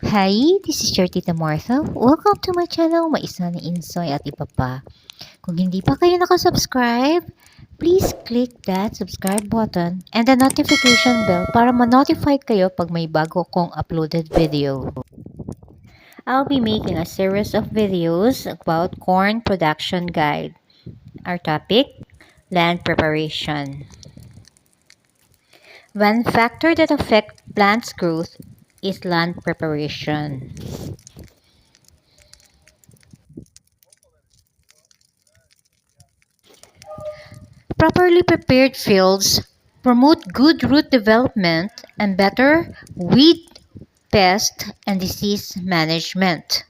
Hi, this is your Tita Martha. Welcome to my channel, Maisa ni Insoy at iba pa. Kung hindi pa kayo nakasubscribe, please click that subscribe button and the notification bell para ma-notify kayo pag may bago kong uploaded video. I'll be making a series of videos about corn production guide. Our topic, land preparation. One factor that affects plants' growth is land preparation. Properly prepared fields promote good root development and better weed, pest, and disease management.